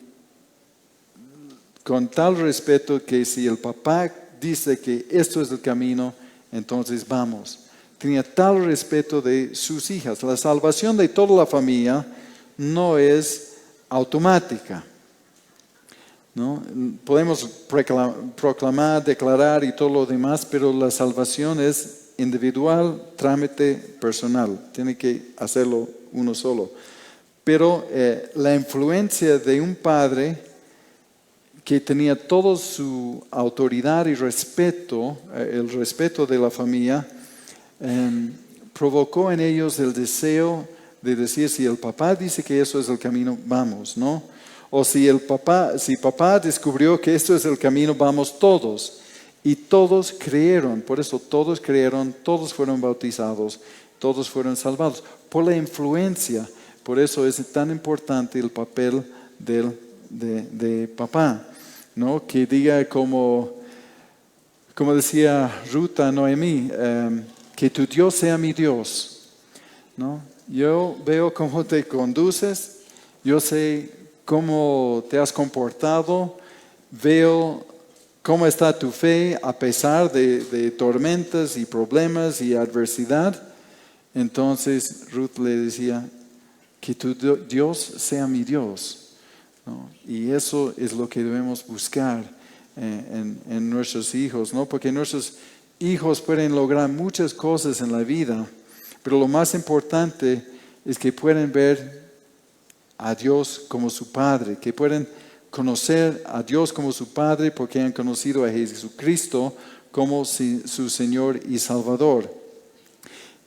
Speaker 1: con tal respeto que si el papá dice que esto es el camino, entonces vamos. Tenía tal respeto de sus hijas. La salvación de toda la familia no es automática, ¿no? Podemos proclamar, declarar y todo lo demás, pero la salvación es individual, trámite personal. Tiene que hacerlo uno solo. Pero la influencia de un padre que tenía toda su autoridad y respeto, el respeto de la familia, provocó en ellos el deseo de decir: si el papá dice que eso es el camino, vamos, ¿no? O si papá descubrió que esto es el camino, vamos todos. Y todos creyeron, por eso todos creyeron, todos fueron bautizados, todos fueron salvados, por la influencia. Por eso es tan importante el papel de papá, ¿no? Que diga como decía Ruth a Noemí, que tu Dios sea mi Dios, ¿no? Yo veo cómo te conduces, yo sé cómo te has comportado, veo cómo está tu fe a pesar de tormentas y problemas y adversidad. Entonces Ruth le decía: que tu Dios sea mi Dios, ¿no? Y eso es lo que debemos buscar en nuestros hijos, ¿no? Porque nuestros hijos pueden lograr muchas cosas en la vida, pero lo más importante es que pueden ver a Dios como su Padre, que pueden conocer a Dios como su Padre porque han conocido a Jesucristo como su Señor y Salvador.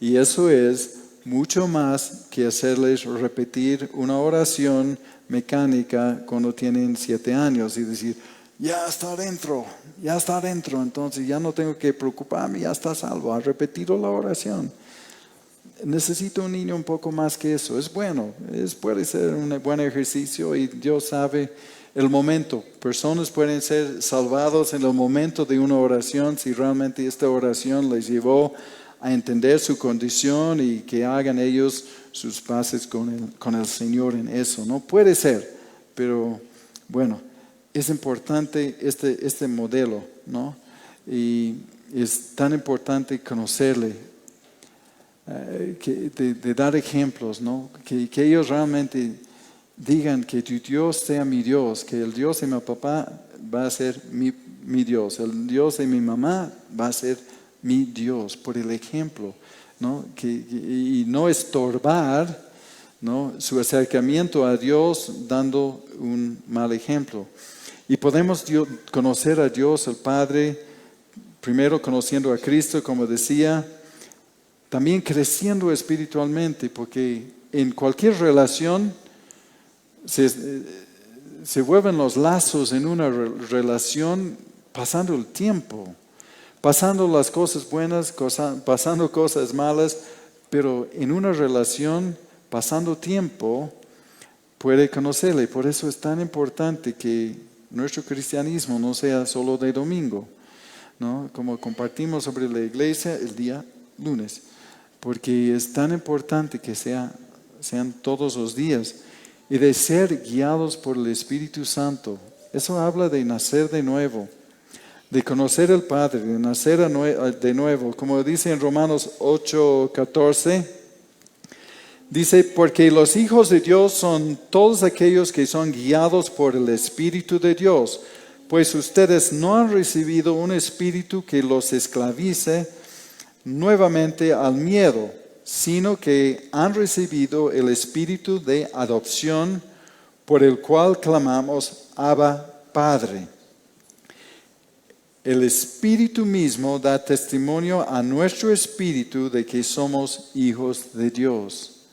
Speaker 1: Y eso es mucho más que hacerles repetir una oración mecánica cuando tienen 7 años y decir, ya está adentro, entonces ya no tengo que preocuparme, ya está salvo, ha repetido la oración. Necesito un niño un poco más que eso. Es bueno, puede ser un buen ejercicio y Dios sabe el momento. Personas pueden ser salvados en el momento de una oración si realmente esta oración les llevó a entender su condición y que hagan ellos sus paces con el Señor en eso. No puede ser, pero bueno, es importante este modelo, ¿no? Y es tan importante conocerle. De dar ejemplos, ¿no? Que ellos realmente digan que tu Dios sea mi Dios, que el Dios de mi papá va a ser mi Dios, el Dios de mi mamá va a ser mi Dios, por el ejemplo, ¿no? Y no estorbar, ¿no?, su acercamiento a Dios dando un mal ejemplo. Y podemos conocer a Dios, el Padre, primero conociendo a Cristo, como decía, también creciendo espiritualmente, porque en cualquier relación se vuelven los lazos en una relación pasando el tiempo, pasando las cosas buenas, pasando cosas malas, pero en una relación, pasando tiempo, puede conocerle. Por eso es tan importante que nuestro cristianismo no sea solo de domingo, ¿no? Como compartimos sobre la iglesia el día lunes. Porque es tan importante que sean todos los días y de ser guiados por el Espíritu Santo. Eso habla de nacer de nuevo, de conocer al Padre, de nacer de nuevo. Como dice en Romanos 8:14, dice, porque los hijos de Dios son todos aquellos que son guiados por el Espíritu de Dios, pues ustedes no han recibido un espíritu que los esclavice nuevamente al miedo, sino que han recibido el espíritu de adopción por el cual clamamos Abba, Padre. El Espíritu mismo da testimonio a nuestro espíritu de que somos hijos de Dios.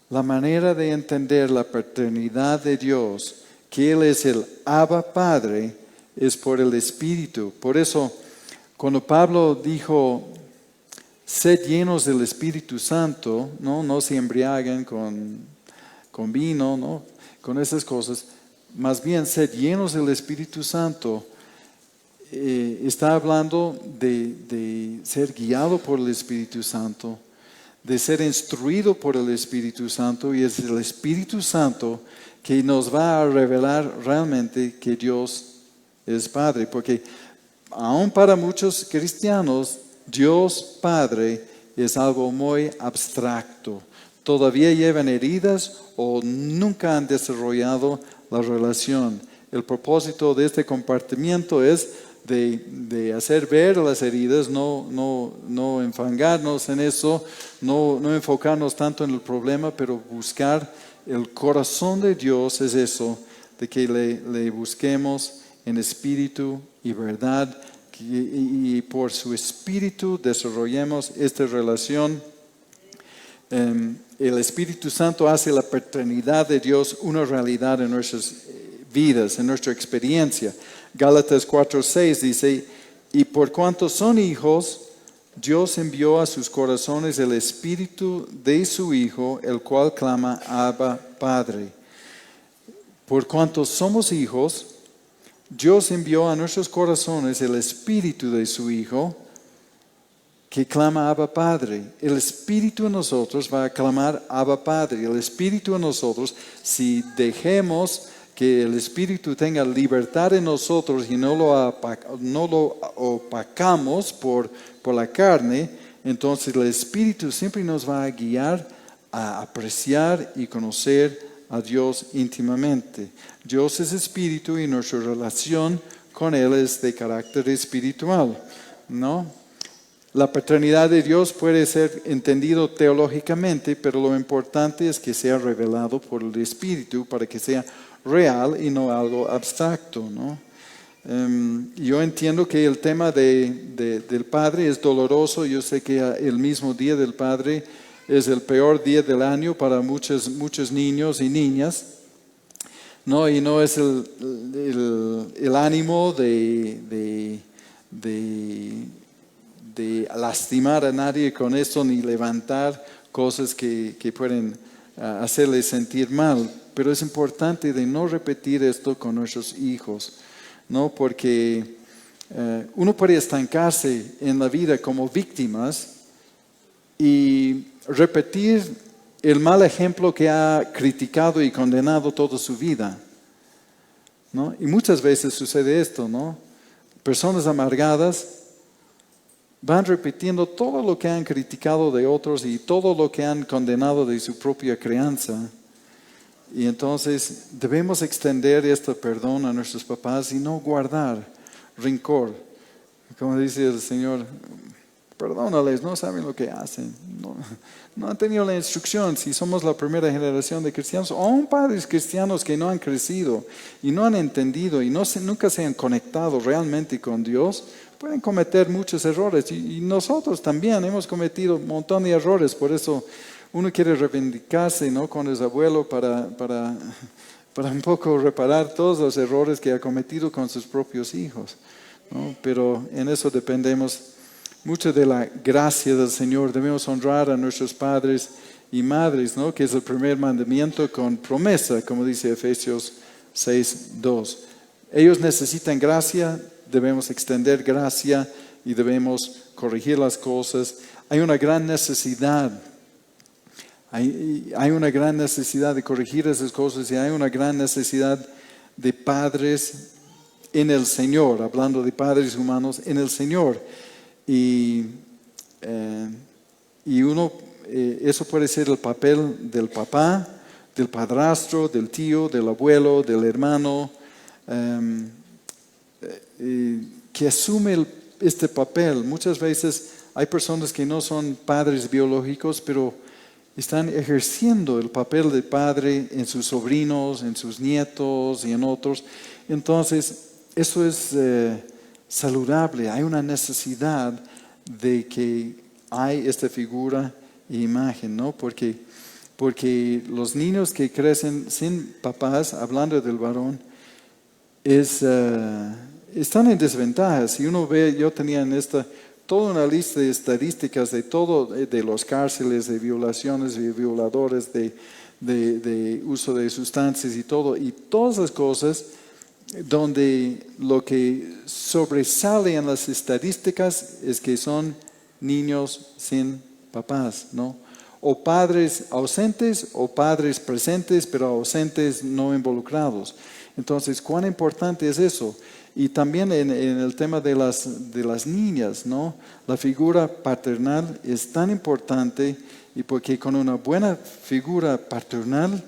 Speaker 1: La manera de entender la paternidad de Dios, que Él es el Abba, Padre, es por el Espíritu. Por eso, cuando Pablo dijo, sed llenos del Espíritu Santo, no se embriaguen con vino, ¿no?, con esas cosas. Más bien, sed llenos del Espíritu Santo. Está hablando de ser guiado por el Espíritu Santo, de ser instruido por el Espíritu Santo, y es el Espíritu Santo que nos va a revelar realmente que Dios es Padre, porque aún para muchos cristianos, Dios Padre es algo muy abstracto. Todavía llevan heridas o nunca han desarrollado la relación. El propósito de este compartimiento es de hacer ver las heridas, no enfangarnos en eso, no enfocarnos tanto en el problema, pero buscar el corazón de Dios. Es eso, de que le busquemos en espíritu y verdad, y por su espíritu desarrollemos esta relación. El Espíritu Santo hace la paternidad de Dios una realidad en nuestras vidas, en nuestra experiencia. Gálatas 4:6 dice, y por cuanto son hijos, Dios envió a sus corazones el Espíritu de su Hijo, el cual clama Abba, Padre. Por cuanto somos hijos, Dios envió a nuestros corazones el Espíritu de su Hijo, que clama Abba, Padre. El Espíritu en nosotros va a clamar Abba, Padre. El Espíritu en nosotros, si dejemos que el Espíritu tenga libertad en nosotros y no lo opacamos por la carne, entonces el Espíritu siempre nos va a guiar a apreciar y conocer a Dios íntimamente. Dios es espíritu y nuestra relación con Él es de carácter espiritual, ¿no? La paternidad de Dios puede ser entendido teológicamente, pero lo importante es que sea revelado por el Espíritu para que sea real y no algo abstracto, ¿no? Yo entiendo que el tema del Padre es doloroso. Yo sé que el mismo día del Padre es el peor día del año para muchos niños y niñas, ¿no? Y no es el ánimo de lastimar a nadie con esto, ni levantar cosas que pueden hacerles sentir mal. Pero es importante de no repetir esto con nuestros hijos, ¿no? Porque uno puede estancarse en la vida como víctimas y repetir el mal ejemplo que ha criticado y condenado toda su vida, ¿no? Y muchas veces sucede esto, ¿no? Personas amargadas van repitiendo todo lo que han criticado de otros y todo lo que han condenado de su propia crianza. Y entonces debemos extender este perdón a nuestros papás y no guardar rencor. Como dice el Señor, perdónales, no saben lo que hacen. No han tenido la instrucción. Si somos la primera generación de cristianos, o aún padres cristianos que no han crecido y no han entendido y nunca se han conectado realmente con Dios, pueden cometer muchos errores. Y nosotros también hemos cometido un montón de errores. Por eso uno quiere reivindicarse, ¿no?, con el abuelo para un poco reparar todos los errores que ha cometido con sus propios hijos, ¿no? Pero en eso dependemos mucho de la gracia del Señor. Debemos honrar a nuestros padres y madres, ¿no?, que es el primer mandamiento con promesa, como dice Efesios 6:2. Ellos necesitan gracia, debemos extender gracia y debemos corregir las cosas. Hay una gran necesidad. Hay una gran necesidad de corregir esas cosas y hay una gran necesidad de padres en el Señor, hablando de padres humanos en el Señor. Y eso puede ser el papel del papá, del padrastro, del tío, del abuelo, del hermano, que asume este papel. Muchas veces hay personas que no son padres biológicos, pero están ejerciendo el papel de padre en sus sobrinos, en sus nietos y en otros. Entonces, eso es saludable. Hay una necesidad de que hay esta figura e imagen, ¿no? Porque los niños que crecen sin papás, hablando del varón, están en desventaja. Si uno ve, yo tenía en toda una lista de estadísticas de todo, de los cárceles, de violaciones y violadores, de uso de sustancias y todo, y todas las cosas donde lo que sobresale en las estadísticas es que son niños sin papás, ¿no? O padres ausentes o padres presentes pero ausentes no involucrados. Entonces, ¿cuán importante es eso? Y también en el tema de las niñas, ¿no? La figura paternal es tan importante, y porque con una buena figura paternal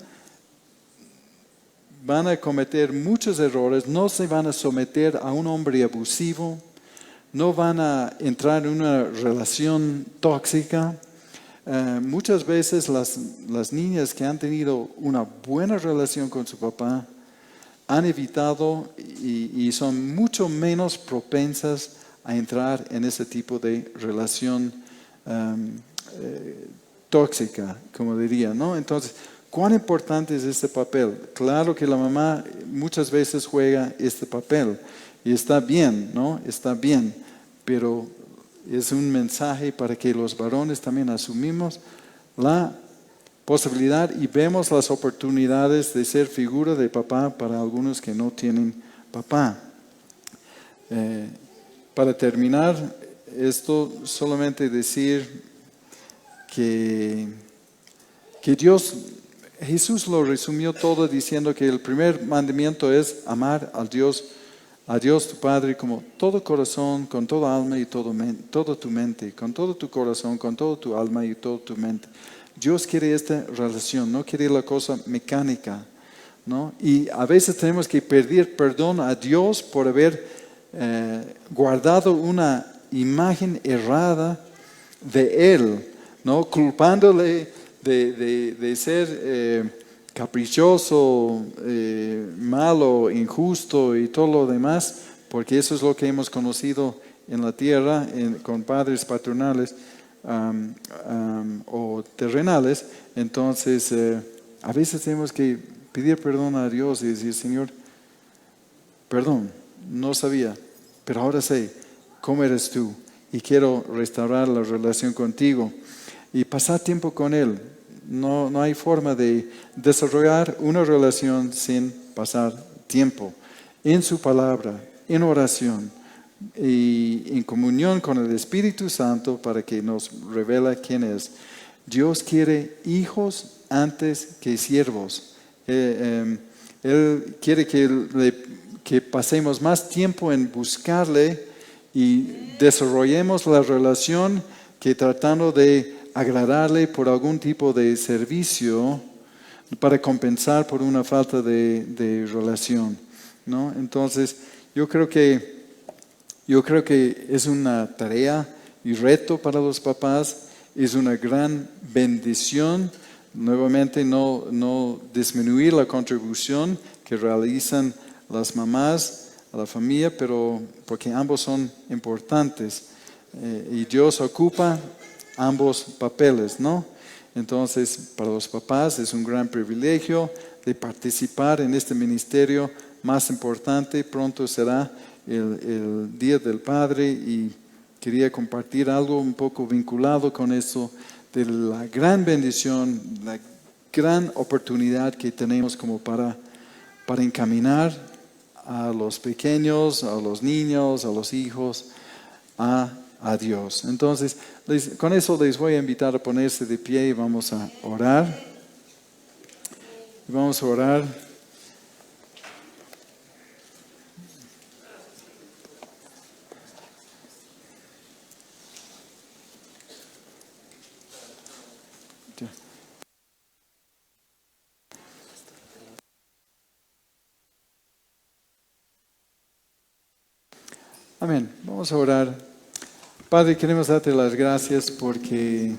Speaker 1: van a cometer muchos errores, no se van a someter a un hombre abusivo, no van a entrar en una relación tóxica. Muchas veces las niñas que han tenido una buena relación con su papá han evitado y son mucho menos propensas a entrar en ese tipo de relación tóxica, como diría, ¿no? Entonces, ¿cuán importante es este papel? Claro que la mamá muchas veces juega este papel y está bien, ¿no? Está bien, pero es un mensaje para que los varones también asumimos la posibilidad y vemos las oportunidades de ser figura de papá para algunos que no tienen papá. Para terminar esto, solamente decir que Jesús lo resumió todo diciendo que el primer mandamiento es amar a Dios tu Padre como todo corazón, con toda alma y toda tu mente, con todo tu corazón, con toda tu alma y toda tu mente. Dios quiere esta relación, no quiere la cosa mecánica, ¿no? Y a veces tenemos que pedir perdón a Dios por haber guardado una imagen errada de Él, ¿no? Culpándole de ser caprichoso, malo, injusto y todo lo demás, porque eso es lo que hemos conocido en la tierra con padres paternales. o terrenales, entonces a veces tenemos que pedir perdón a Dios y decir, Señor, perdón, no sabía, pero ahora sé cómo eres tú y quiero restaurar la relación contigo y pasar tiempo con Él. No hay forma de desarrollar una relación sin pasar tiempo en su palabra, en oración y en comunión con el Espíritu Santo para que nos revela quién es. Dios quiere hijos antes que siervos. Él quiere que pasemos más tiempo en buscarle y desarrollemos la relación que tratando de agradarle por algún tipo de servicio para compensar por una falta de relación, ¿no? Entonces, yo creo que es una tarea y reto para los papás, es una gran bendición. Nuevamente, no disminuir la contribución que realizan las mamás a la familia, pero porque ambos son importantes y Dios ocupa ambos papeles, ¿no? Entonces, para los papás es un gran privilegio de participar en este ministerio más importante. Pronto será el Día del Padre y quería compartir algo un poco vinculado con eso, de la gran bendición, la gran oportunidad que tenemos como para encaminar a los pequeños, a los niños, a los hijos, a Dios. Entonces, con eso les voy a invitar a ponerse de pie y vamos a orar. Vamos a orar. Amén. Vamos a orar. Padre, queremos darte las gracias porque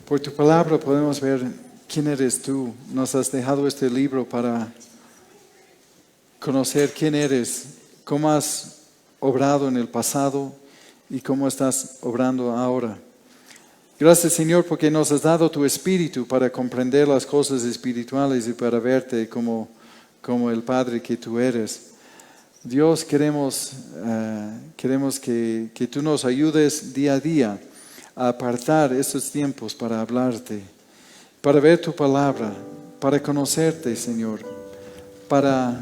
Speaker 1: por tu palabra podemos ver quién eres tú. Nos has dejado este libro para conocer quién eres, cómo has obrado en el pasado y cómo estás obrando ahora. Gracias, Señor, porque nos has dado tu espíritu para comprender las cosas espirituales y para verte como el Padre que tú eres. Dios, queremos que tú nos ayudes día a día a apartar estos tiempos para hablarte, para ver tu palabra, para conocerte, Señor, para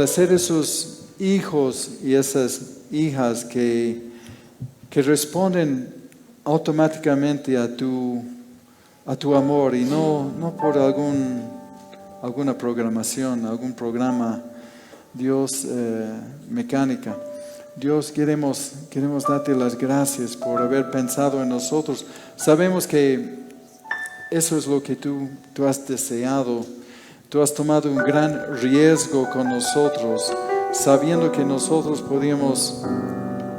Speaker 1: ser esos hijos y esas hijas que responden automáticamente a tu amor y no por alguna programación, algún programa, Dios, mecánica. Dios, queremos darte las gracias por haber pensado en nosotros. Sabemos que eso es lo que tú has deseado. Tú has tomado un gran riesgo con nosotros, sabiendo que nosotros podíamos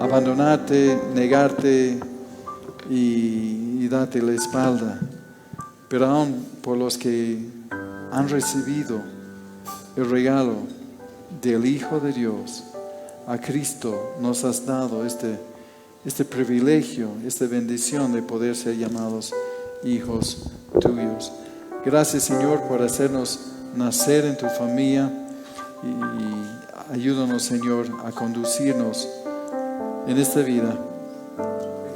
Speaker 1: abandonarte, negarte y darte la espalda. Pero aún por los que han recibido el regalo del Hijo de Dios, a Cristo, nos has dado este privilegio, esta bendición de poder ser llamados hijos tuyos. Gracias, Señor, por hacernos nacer en tu familia y ayúdanos, Señor, a conducirnos en esta vida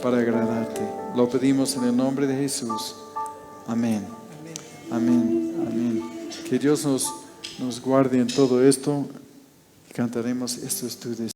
Speaker 1: para agradarte. Lo pedimos en el nombre de Jesús. Amén. Amén. Amén. Que Dios nos guarde en todo esto. Cantaremos Esto es tu deseo.